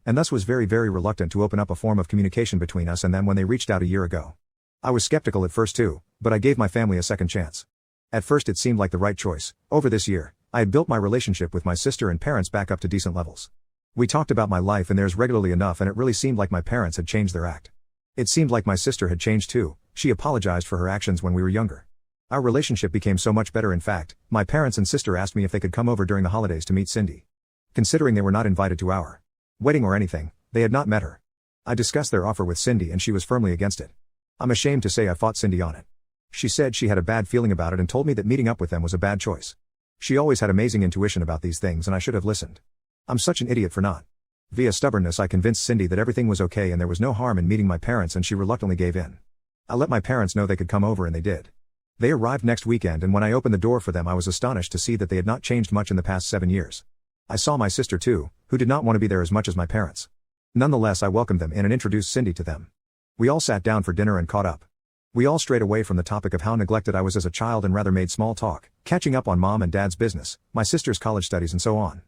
and thus was very reluctant to open up a form of communication between us and them when they reached out a year ago. I was skeptical at first too, but I gave my family a second chance. At first it seemed like the right choice. Over this year, I had built my relationship with my sister and parents back up to decent levels. We talked about my life and theirs regularly enough, and it really seemed like my parents had changed their act. It seemed like my sister had changed too. She apologized for her actions when we were younger. Our relationship became so much better. In fact, my parents and sister asked me if they could come over during the holidays to meet Cindy. Considering they were not invited to our wedding or anything, they had not met her. I discussed their offer with Cindy and she was firmly against it. I'm ashamed to say I fought Cindy on it. She said she had a bad feeling about it and told me that meeting up with them was a bad choice. She always had amazing intuition about these things and I should have listened. I'm such an idiot for not. Via stubbornness I convinced Cindy that everything was okay and there was no harm in meeting my parents, and she reluctantly gave in. I let my parents know they could come over and they did. They arrived next weekend, and when I opened the door for them I was astonished to see that they had not changed much in the past 7 years. I saw my sister too, who did not want to be there as much as my parents. Nonetheless I welcomed them in and introduced Cindy to them. We all sat down for dinner and caught up. We all strayed away from the topic of how neglected I was as a child and rather made small talk, catching up on mom and dad's business, my sister's college studies and so on.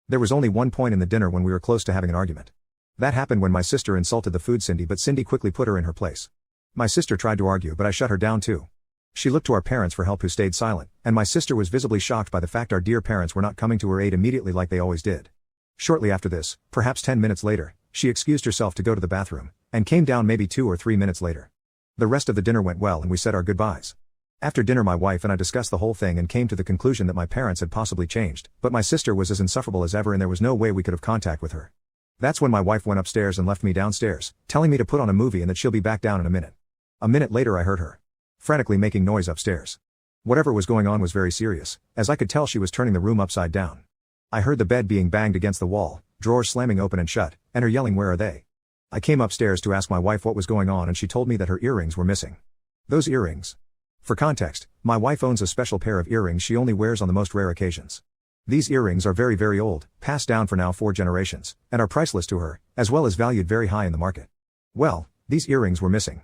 There was only one point in the dinner when we were close to having an argument. That happened when my sister insulted the food Cindy, but Cindy quickly put her in her place. My sister tried to argue, but I shut her down too. She looked to our parents for help, who stayed silent, and my sister was visibly shocked by the fact our dear parents were not coming to her aid immediately like they always did. Shortly after this, perhaps 10 minutes later, she excused herself to go to the bathroom, and came down maybe 2 or 3 minutes later. The rest of the dinner went well and we said our goodbyes. After dinner my wife and I discussed the whole thing and came to the conclusion that my parents had possibly changed, but my sister was as insufferable as ever and there was no way we could have contact with her. That's when my wife went upstairs and left me downstairs, telling me to put on a movie and that she'll be back down in a minute. A minute later I heard her frantically making noise upstairs. Whatever was going on was very serious, as I could tell she was turning the room upside down. I heard the bed being banged against the wall, drawers slamming open and shut, and her yelling, "Where are they?" I came upstairs to ask my wife what was going on and she told me that her earrings were missing. Those earrings. For context, my wife owns a special pair of earrings she only wears on the most rare occasions. These earrings are very old, passed down for now 4 generations, and are priceless to her, as well as valued very high in the market. Well, these earrings were missing.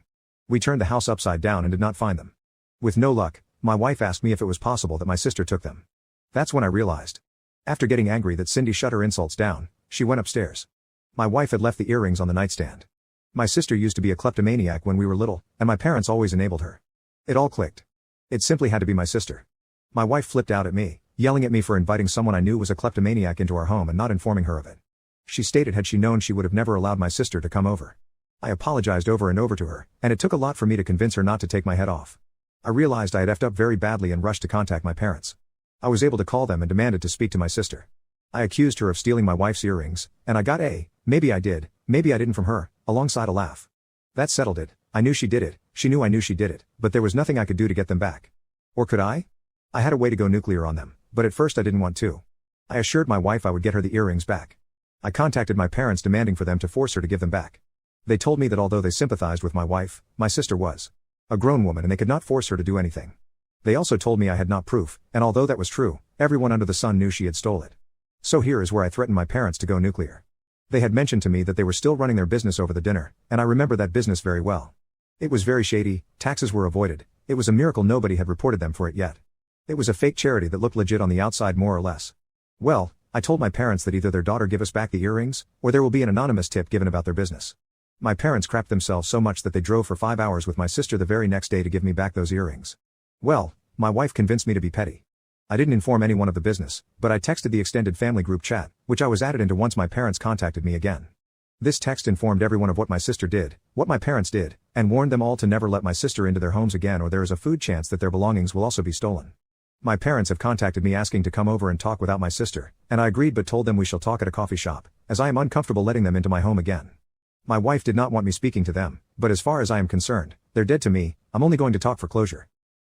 We turned the house upside down and did not find them. With no luck, my wife asked me if it was possible that my sister took them. That's when I realized. After getting angry that Cindy shut her insults down, she went upstairs. My wife had left the earrings on the nightstand. My sister used to be a kleptomaniac when we were little, and my parents always enabled her. It all clicked. It simply had to be my sister. My wife flipped out at me, yelling at me for inviting someone I knew was a kleptomaniac into our home and not informing her of it. She stated had she known she would have never allowed my sister to come over. I apologized over and over to her, and it took a lot for me to convince her not to take my head off. I realized I had effed up very badly and rushed to contact my parents. I was able to call them and demanded to speak to my sister. I accused her of stealing my wife's earrings, and I got a, "maybe I did, maybe I didn't" from her, alongside a laugh. That settled it. I knew she did it, she knew I knew she did it, but there was nothing I could do to get them back. Or could I? I had a way to go nuclear on them, but at first I didn't want to. I assured my wife I would get her the earrings back. I contacted my parents demanding for them to force her to give them back. They told me that although they sympathized with my wife, my sister was a grown woman and they could not force her to do anything. They also told me I had not proof, and although that was true, everyone under the sun knew she had stole it. So here is where I threatened my parents to go nuclear. They had mentioned to me that they were still running their business over the dinner, and I remember that business very well. It was very shady, taxes were avoided, it was a miracle nobody had reported them for it yet. It was a fake charity that looked legit on the outside more or less. Well, I told my parents that either their daughter give us back the earrings, or there will be an anonymous tip given about their business. My parents crapped themselves so much that they drove for 5 hours with my sister the very next day to give me back those earrings. Well, my wife convinced me to be petty. I didn't inform anyone of the business, but I texted the extended family group chat, which I was added into once my parents contacted me again. This text informed everyone of what my sister did, what my parents did, and warned them all to never let my sister into their homes again or there is a food chance that their belongings will also be stolen. My parents have contacted me asking to come over and talk without my sister, and I agreed but told them we shall talk at a coffee shop, as I am uncomfortable letting them into my home again. My wife did not want me speaking to them, but as far as I am concerned, they're dead to me, I'm only going to talk for closure.